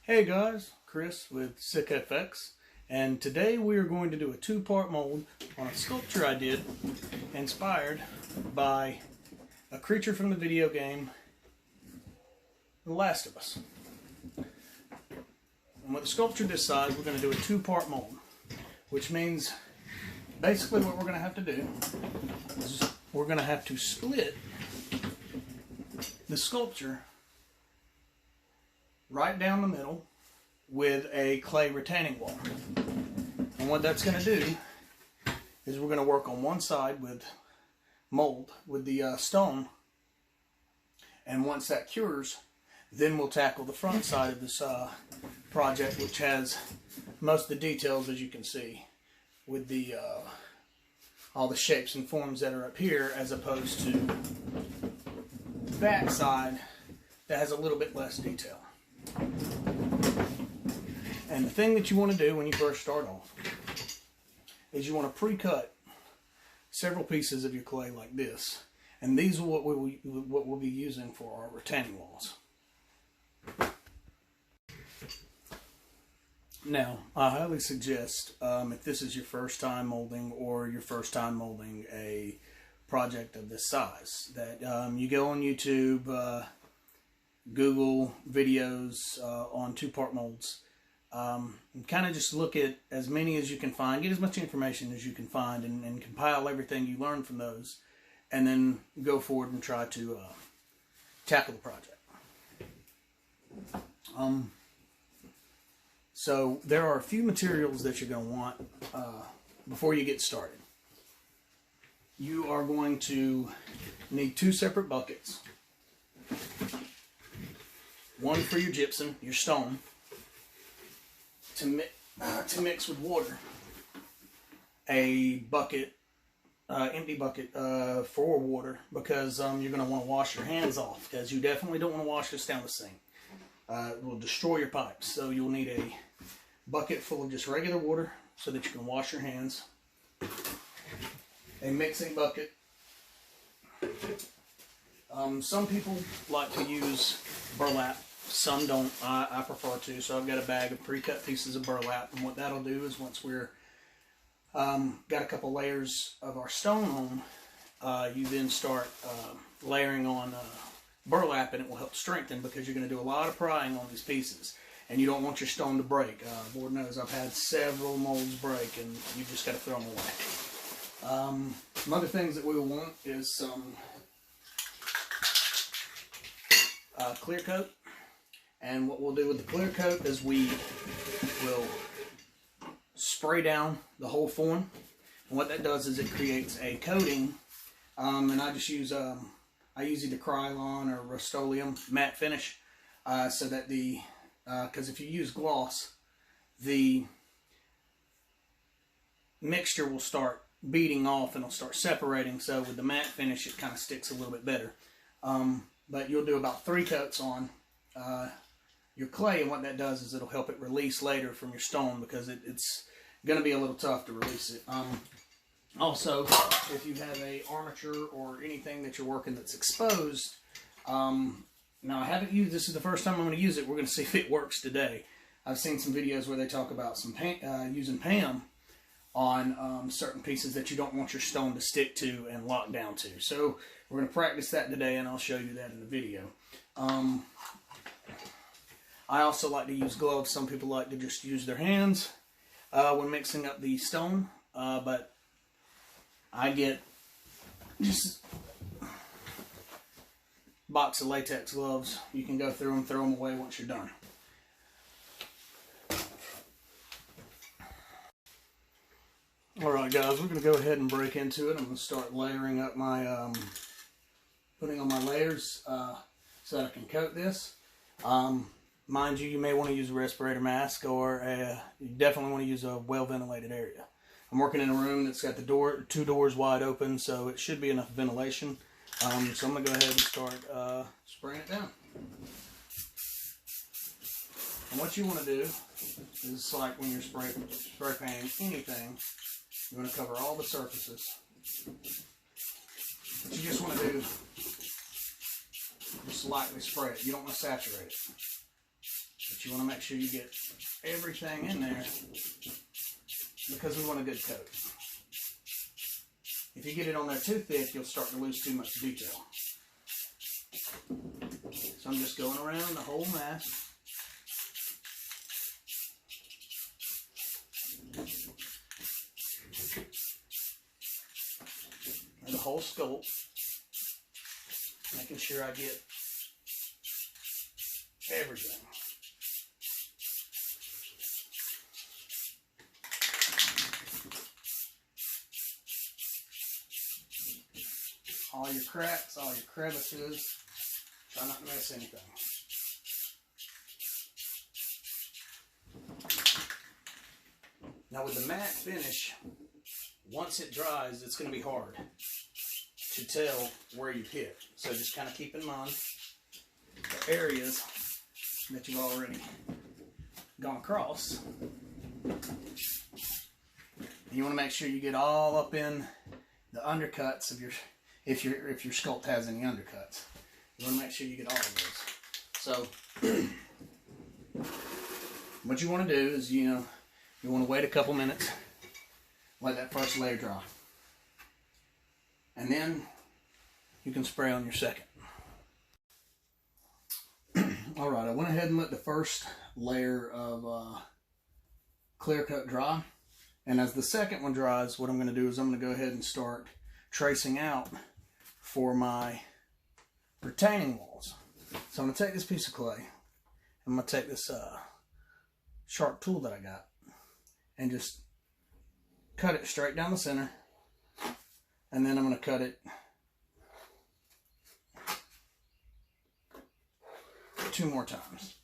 Hey guys, Chris with SickFX, and today we are going to do a two-part mold on a sculpture I did inspired by a creature from the video game The Last of Us. And with a sculpture this size, we're going to do a two-part mold, which means basically what we're going to have to do is we're going to have to split the sculpture right down the middle with a clay retaining wall. And what that's going to do is we're going to work on one side with mold, with the stone, and once that cures, then we'll tackle the front side of this project, which has most of the details, as you can see, with the all the shapes and forms that are up here, as opposed to the back side that has a little bit less detail. And the thing that you want to do when you first start off is you want to pre-cut several pieces of your clay like this, and these are what we'll be using for our retaining walls. Now, I highly suggest, if this is your first time molding or your first time molding a project of this size, that you go on YouTube, Google videos on two-part molds, and kind of just look at as many as you can find, get as much information as you can find, and compile everything you learn from those, and then go forward and try to tackle the project. So there are a few materials that you're going to want before you get started. You are going to need two separate buckets. One for your gypsum, your stone, to mix with water. A bucket, empty bucket for water, because you're going to want to wash your hands off, because you definitely don't want to wash this down the sink. It will destroy your pipes. So you'll need a bucket full of just regular water so that you can wash your hands. A mixing bucket. Some people like to use burlap. Some don't. I prefer to. So I've got a bag of pre-cut pieces of burlap, and what that'll do is once we're got a couple layers of our stone on, you then start layering on burlap, and it will help strengthen, because you're going to do a lot of prying on these pieces, and you don't want your stone to break. Lord knows I've had several molds break, and you just got to throw them away. Some other things that we will want is some clear coat. And what we'll do with the clear coat is we will spray down the whole form. And what that does is it creates a coating. And I just use I use either Krylon or Rust-Oleum matte finish, so that because if you use gloss, the mixture will start beating off and it'll start separating. So with the matte finish, it kind of sticks a little bit better. But you'll do about 3 coats on your clay, and what that does is it'll help it release later from your stone, because it's going to be a little tough to release it. Also, if you have a armature or anything that you're working that's exposed, now I haven't used this is the first time I'm going to use it. We're going to see if it works today. I've seen some videos where they talk about some using PAM on certain pieces that you don't want your stone to stick to and lock down to. So we're going to practice that today, and I'll show you that in the video. I also like to use gloves. Some people like to just use their hands when mixing up the stone, but I get just a box of latex gloves. You can go through them, throw them away once you're done. Alright guys, we're going to go ahead and break into it. I'm going to start layering up my, putting on my layers so that I can coat this. Mind you, you may want to use a respirator mask, or you definitely want to use a well-ventilated area. I'm working in a room that's got the 2 doors wide open, so it should be enough ventilation. So I'm going to go ahead and start spraying it down. And what you want to do is, like when you're spray painting anything, you want to cover all the surfaces. What you just want to do, just lightly spray it. You don't want to saturate it. But you want to make sure you get everything in there because we want a good coat. If you get it on there too thick, you'll start to lose too much detail. So I'm just going around the whole mask. And the whole sculpt. Making sure I get everything. All your cracks, all your crevices. Try not to miss anything. Now with the matte finish, once it dries, it's going to be hard to tell where you've hit. So just kind of keep in mind the areas that you've already gone across. You want to make sure you get all up in the undercuts of your, if your sculpt has any undercuts. You want to make sure you get all of those. So what you want to do is, you want to wait a couple minutes, let that first layer dry. And then you can spray on your second. Alright, I went ahead and let the first layer of clear coat dry. And as the second one dries, what I'm going to do is I'm going to go ahead and start tracing out for my retaining walls. So I'm going to take this piece of clay. I'm going to take this sharp tool that I got and just cut it straight down the center. And then I'm going to cut it 2 more times.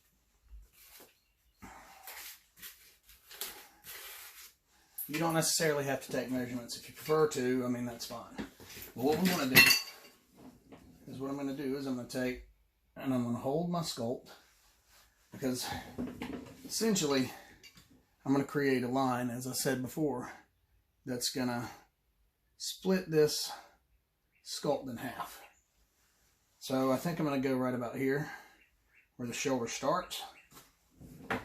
You don't necessarily have to take measurements. If you prefer to, I mean, that's fine. But what we want to do is I'm going to take and I'm going to hold my sculpt, because essentially I'm going to create a line, as I said before, that's going to split this sculpt in half. So I think I'm going to go right about here where the shoulder starts. And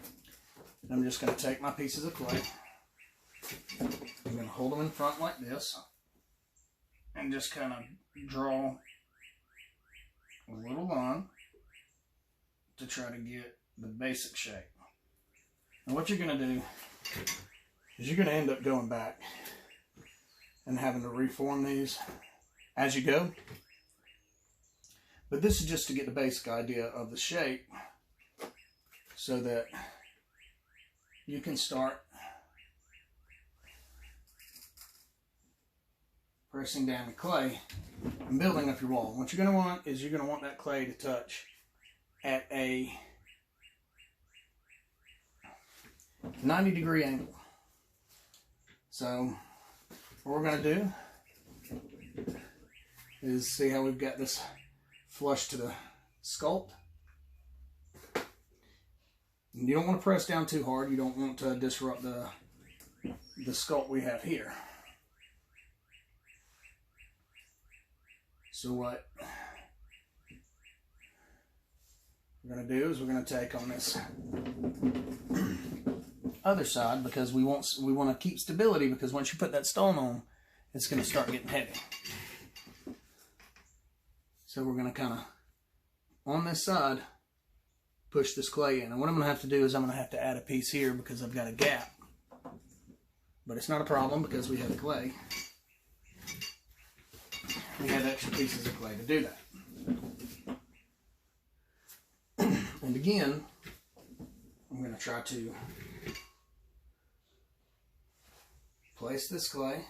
I'm just going to take my pieces of clay. I'm going to hold them in front like this and just kind of draw a little line to try to get the basic shape. And what you're going to do is you're going to end up going back and having to reform these as you go. But this is just to get the basic idea of the shape so that you can start pressing down the clay and building up your wall. What you're going to want is you're going to want that clay to touch at a 90-degree angle. So what we're going to do is see how we've got this flush to the sculpt. You don't want to press down too hard. You don't want to disrupt the sculpt we have here. So what we're going to do is we're going to take on this other side, because we want to keep stability, because once you put that stone on, it's going to start getting heavy. So we're going to kind of, on this side, push this clay in. And what I'm going to have to do is I'm going to have to add a piece here because I've got a gap. But it's not a problem because we have the clay. We have extra pieces of clay to do that. And again, I'm going to try to place this clay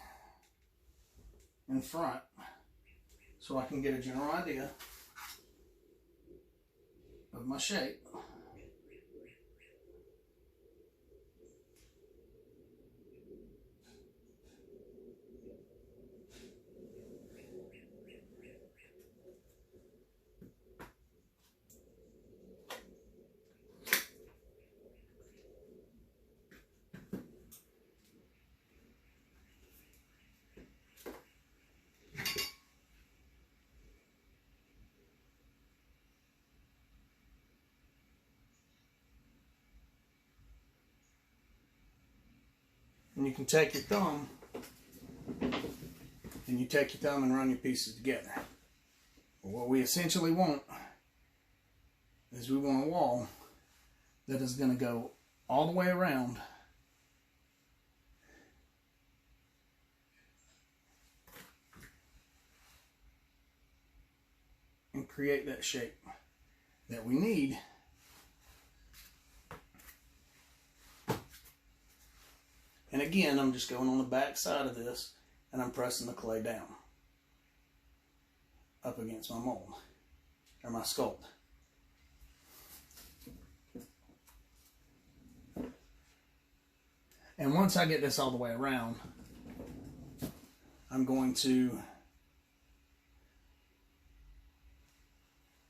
in front so I can get a general idea of my shape. And you can take your thumb and run your pieces together. But what we essentially want is we want a wall that is going to go all the way around and create that shape that we need and again I'm just going on the back side of this and I'm pressing the clay down up against my mold or my sculpt. And once I get this all the way around, I'm going to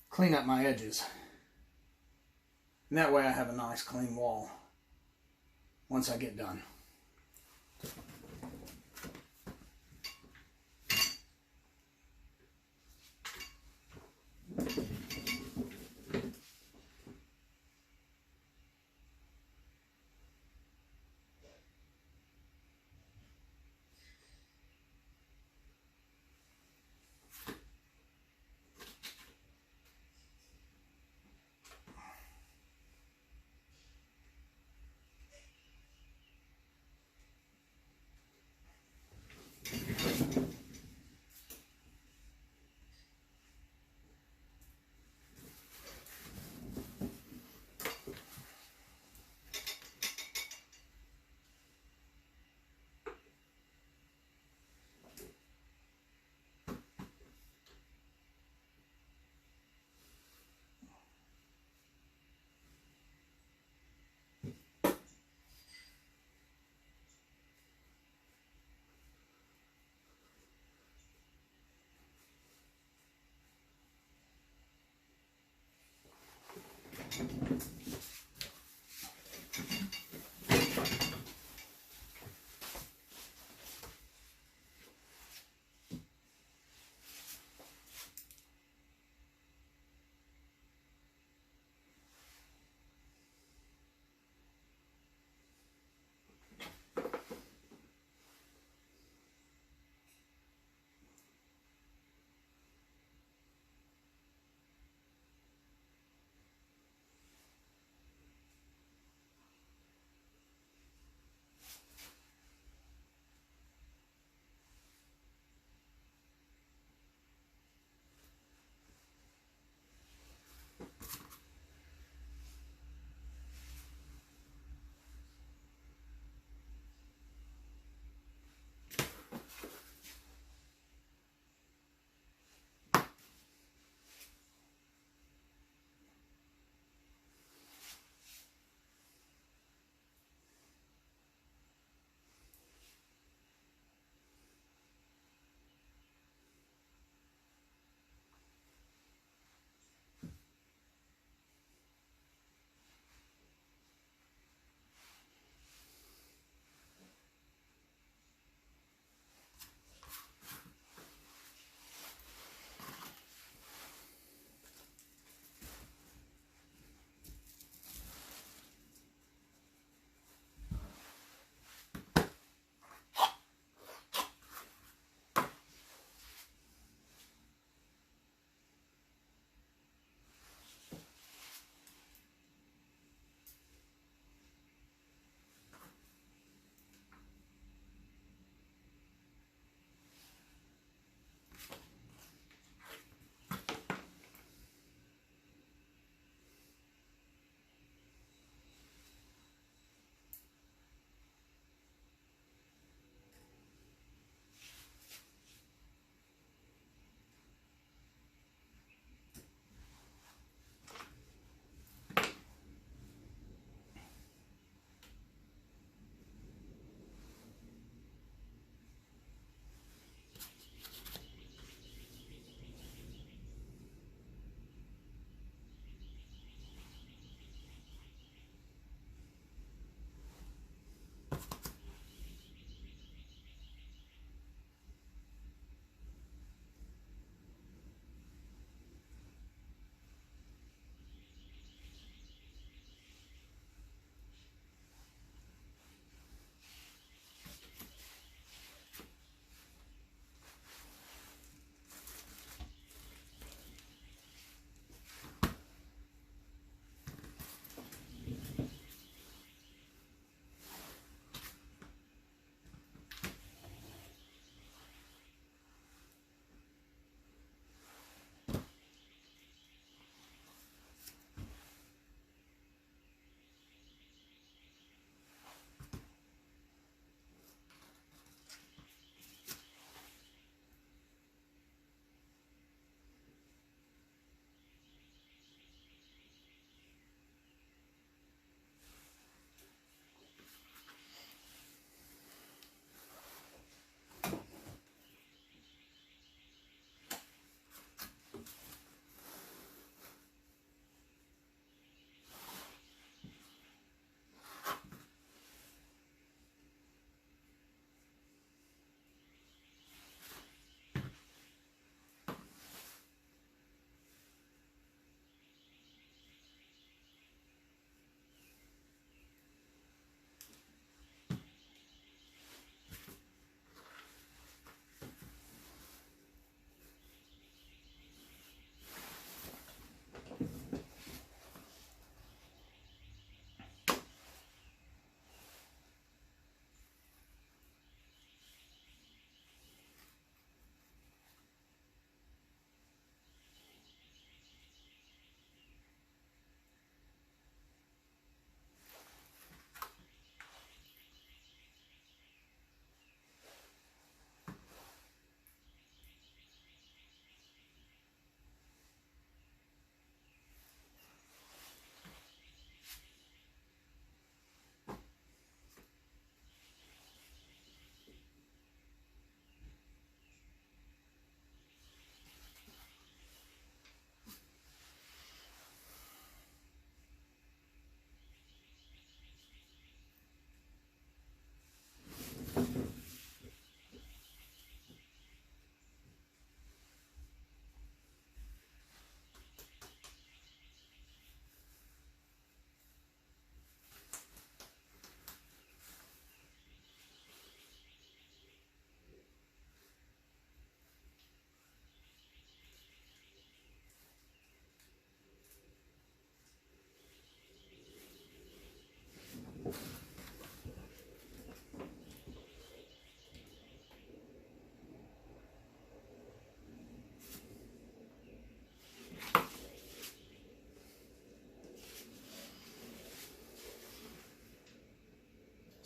clean up my edges. And that way I have a nice clean wall once I get done.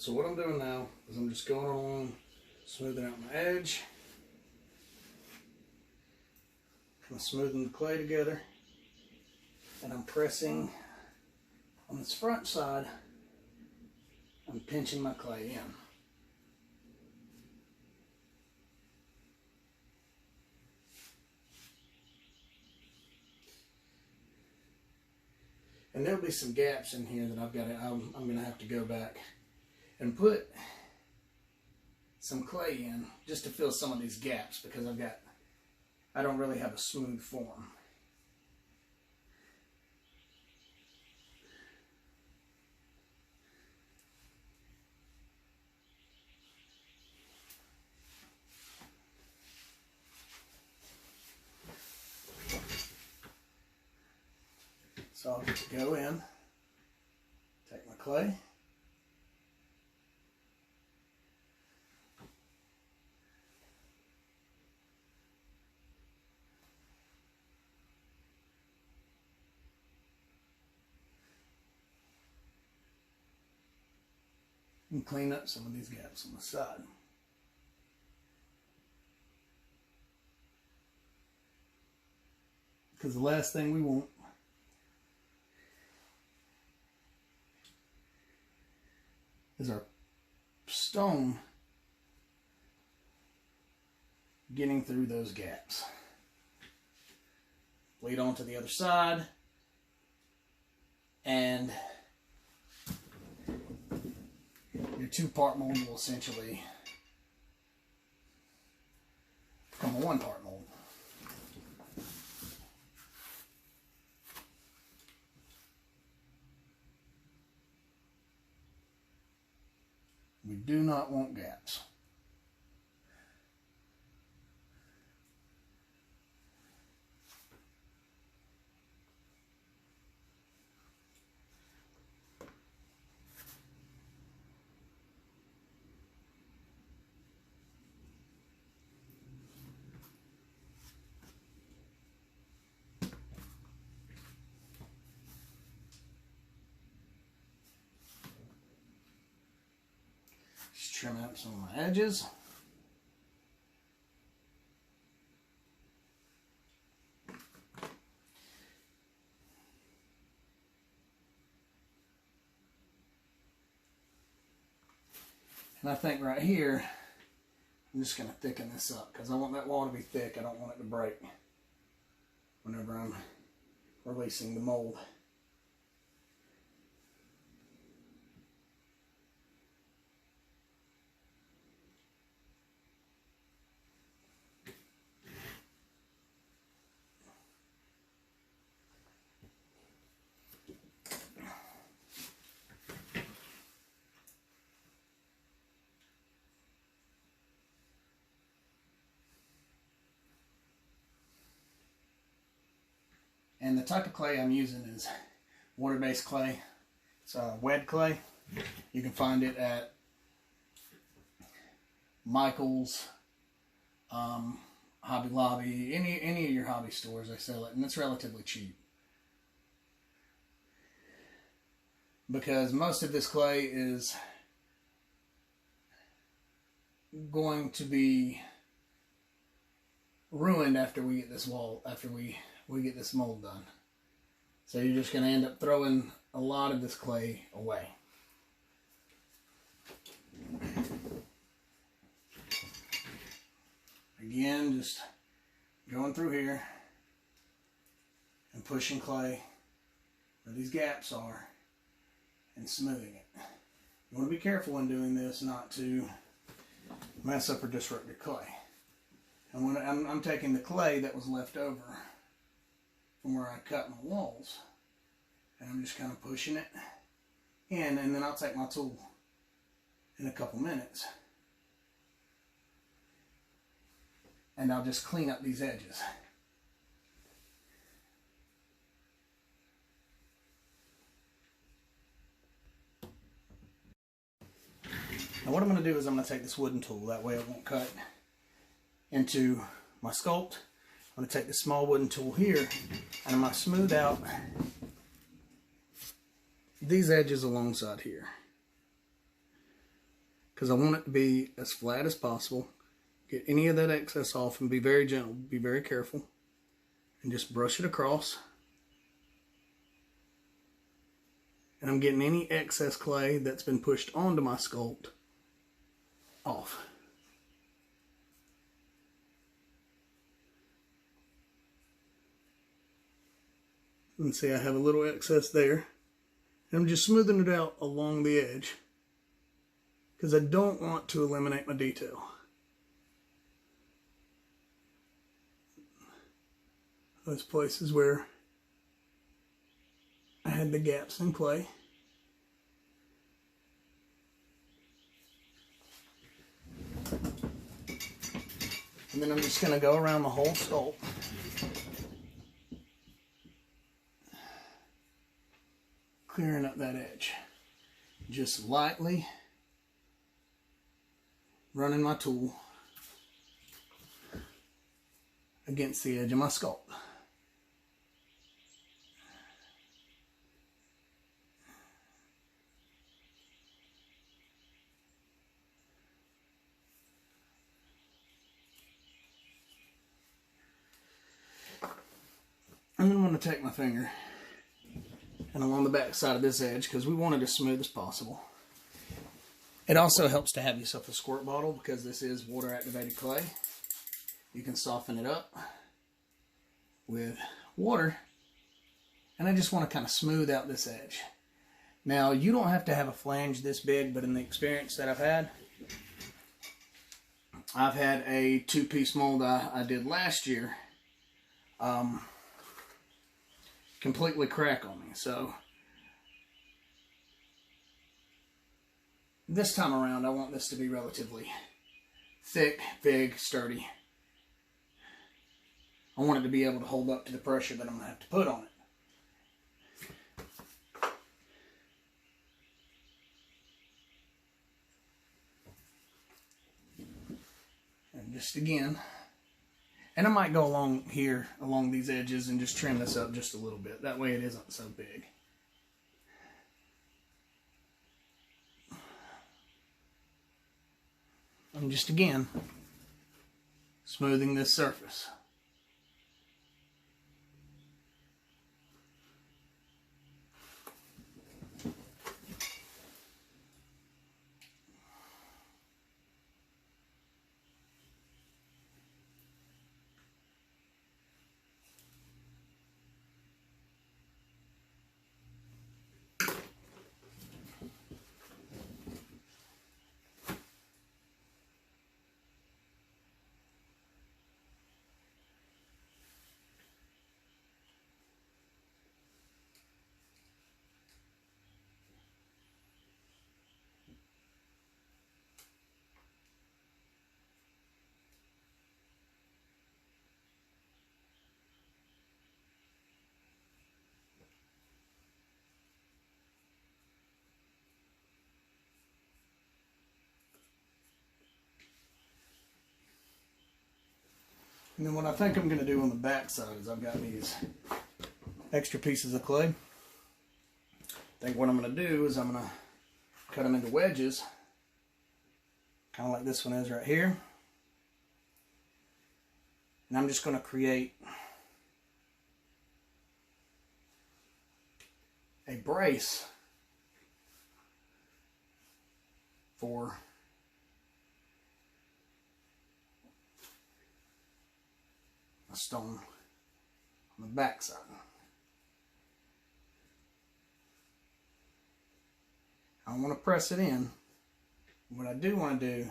So what I'm doing now is I'm just going along, smoothing out my edge, kind of smoothing the clay together, and I'm pressing on this front side. I'm pinching my clay in. And there'll be some gaps in here that I'm going to have to go back and put some clay in just to fill some of these gaps, because I don't really have a smooth form. So I'll just go in, take my clay, and clean up some of these gaps on the side. Because the last thing we want is our stone getting through those gaps. Bleed on to the other side, and your two-part mold will essentially become a one-part mold. We do not want gaps. Just trim out some of my edges. And I think right here, I'm just going to thicken this up because I want that wall to be thick. I don't want it to break whenever I'm releasing the mold. And the type of clay I'm using is water-based clay. It's wed clay. You can find it at Michael's, Hobby Lobby, any of your hobby stores. They sell it, and it's relatively cheap. Because most of this clay is going to be ruined after we get this wall, after we get this mold done. So you're just going to end up throwing a lot of this clay away. Again, just going through here and pushing clay where these gaps are and smoothing it. You want to be careful when doing this not to mess up or disrupt your clay. And when I'm taking the clay that was left over from where I cut my walls, and I'm just kind of pushing it in, and then I'll take my tool in a couple minutes and I'll just clean up these edges. Now what I'm going to do is I'm going to take this wooden tool, that way it won't cut into my sculpt. I'm going to take this small wooden tool here and I'm going to smooth out these edges alongside here. because I want it to be as flat as possible. Get any of that excess off and be very gentle, be very careful, and just brush it across. And I'm getting any excess clay that's been pushed onto my sculpt off. And see, I have a little excess there. And I'm just smoothing it out along the edge because I don't want to eliminate my detail. Those places where I had the gaps in clay. And then I'm just going to go around the whole sculpt. Clearing up that edge. Just lightly running my tool against the edge of my sculpt. And then I'm going to take my finger and along the back side of this edge because we want it as smooth as possible. It also helps to have yourself a squirt bottle because this is water activated clay. You can soften it up with water, and I just want to kind of smooth out this edge. Now you don't have to have a flange this big, but in the experience that I've had a 2-piece mold I did last year completely crack on me. So this time around I want this to be relatively thick, big, sturdy. I want it to be able to hold up to the pressure that I'm going to have to put on it. And just again, and I might go along here, along these edges, and just trim this up just a little bit. That way it isn't so big. I'm just, again, smoothing this surface. And then what I think I'm going to do on the back side is I've got these extra pieces of clay. I think what I'm going to do is I'm going to cut them into wedges, kind of like this one is right here. And I'm just going to create a brace for a stone on the back side. I don't want to press it in. What I do want to do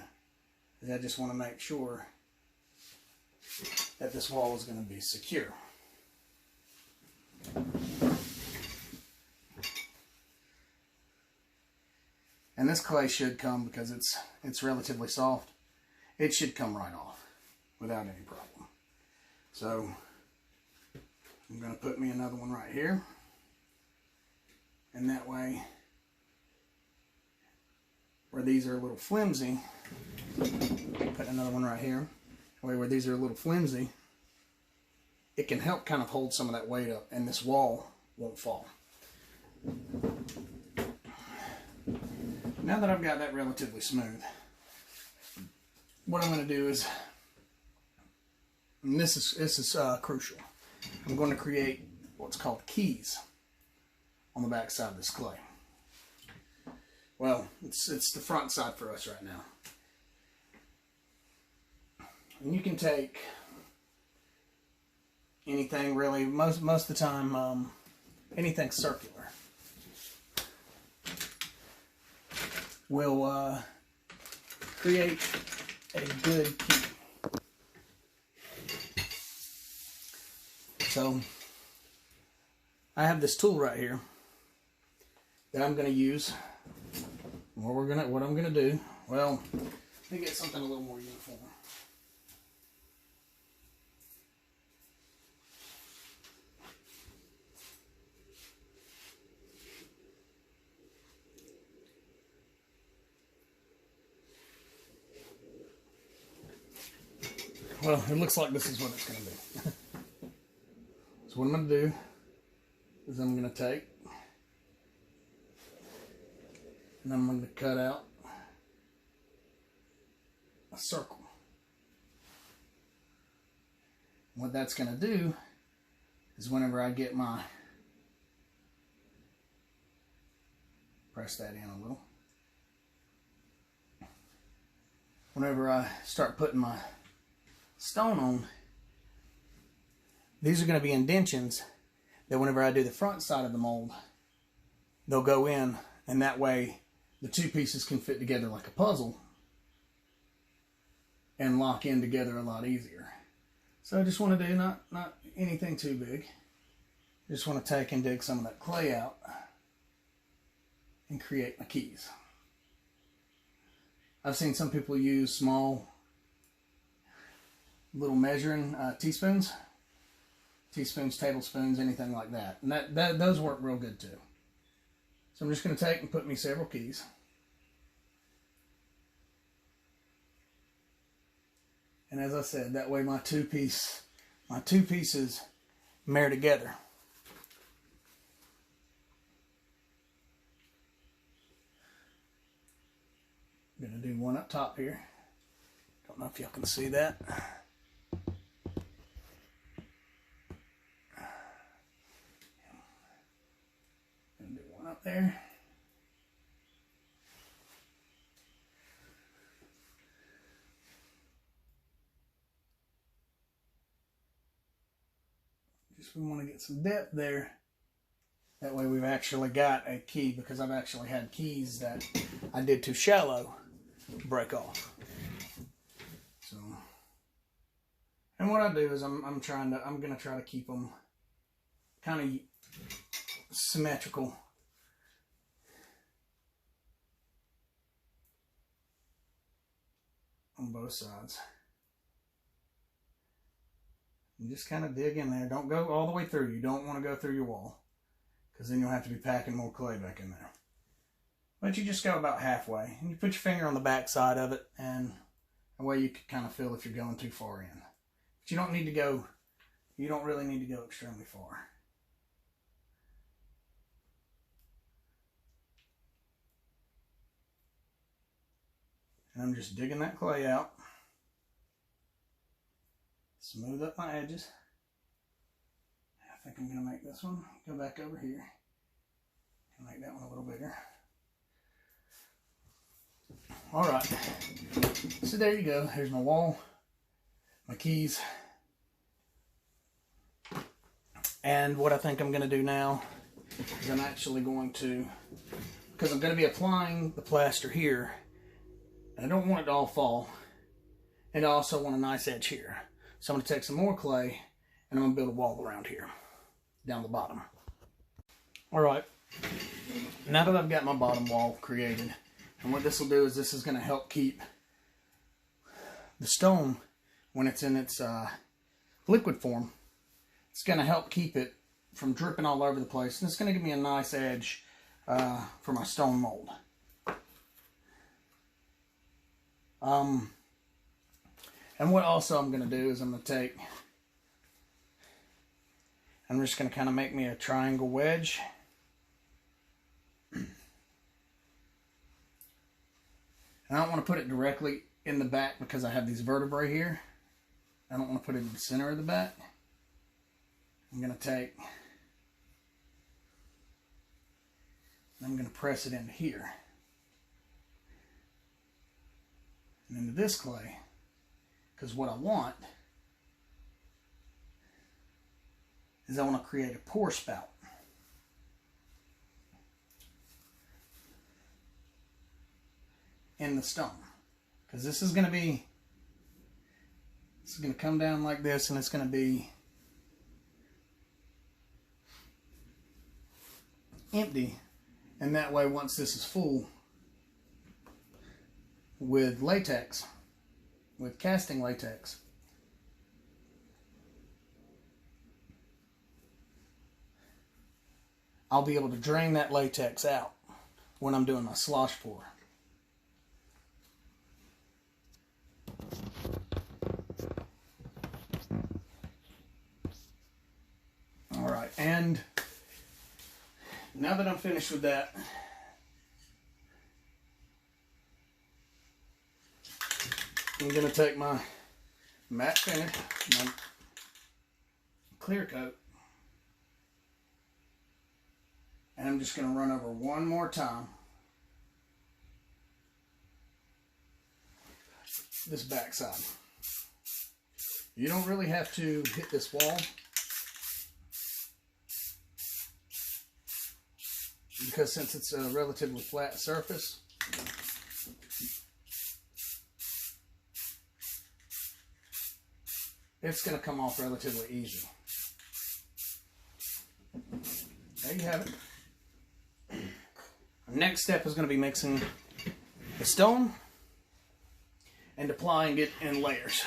is I just want to make sure that this wall is going to be secure. And this clay should come, because it's relatively soft, it should come right off without any problem. So I'm going to put me another one right here, and that way, where these are a little flimsy, put another one right here, that way where these are a little flimsy, it can help kind of hold some of that weight up, and this wall won't fall. Now that I've got that relatively smooth, what I'm going to do is, and this is crucial, I'm going to create what's called keys on the back side of this clay. Well, it's the front side for us right now. And you can take anything really, most of the time, anything circular will create a good key. So I have this tool right here that I'm going to use. What I'm going to do, well, let me get something a little more uniform. Well, it looks like this is what it's going to be. So what I'm going to do is I'm going to take and I'm going to cut out a circle. What that's going to do is whenever I get my, press that in a little. Whenever I start putting my stone on, these are going to be indentions that whenever I do the front side of the mold, they'll go in, and that way the two pieces can fit together like a puzzle and lock in together a lot easier. So I just want to do not anything too big. Just want to take and dig some of that clay out and create my keys. I've seen some people use small little measuring teaspoons, tablespoons, anything like that. And those work real good too. So I'm just going to take and put me several keys. And as I said, that way my two pieces marry together. I'm going to do one up top here. Don't know if y'all can see that. Gonna do one up there. Just we want to get some depth there. That way we've actually got a key, because I've actually had keys that I did too shallow break off. So, and what I do is I'm gonna try to keep them kind of symmetrical. On both sides. And just kind of dig in there. Don't go all the way through. You don't want to go through your wall, because then you'll have to be packing more clay back in there. But you just go about halfway, and you put your finger on the back side of it, and that way you can kind of feel if you're going too far in. But you don't need to go, you don't really need to go extremely far. And I'm just digging that clay out. Smooth up my edges. I think I'm going to make this one go back over here and make that one a little bigger. Alright, so there you go. Here's my wall, my keys. And what I think I'm going to do now is I'm actually going to, because I'm going to be applying the plaster here, and I don't want it to all fall, and I also want a nice edge here. So I'm going to take some more clay, and I'm going to build a wall around here, down the bottom. Alright, now that I've got my bottom wall created, and what this will do is this is going to help keep the stone, when it's in its liquid form, it's going to help keep it from dripping all over the place. And it's going to give me a nice edge for my stone mold. And what also I'm going to do is I'm going to take, I'm just going to kind of make me a triangle wedge. And I don't want to put it directly in the back because I have these vertebrae here. I don't want to put it in the center of the back. I'm going to take, I'm going to press it into here. And into this clay. Because what I want is I want to create a pour spout. In the stone. Because this is going to come down like this, and it's going to be empty. And that way, once this is full with latex, with casting latex, I'll be able to drain that latex out when I'm doing my slosh pour. Alright, and now that I'm finished with that, I'm going to take my matte finish, my clear coat, and I'm just going to run over one more time this back side. You don't really have to hit this wall because since it's a relatively flat surface, it's going to come off relatively easy. There you have it. Our next step is going to be mixing the stone and applying it in layers.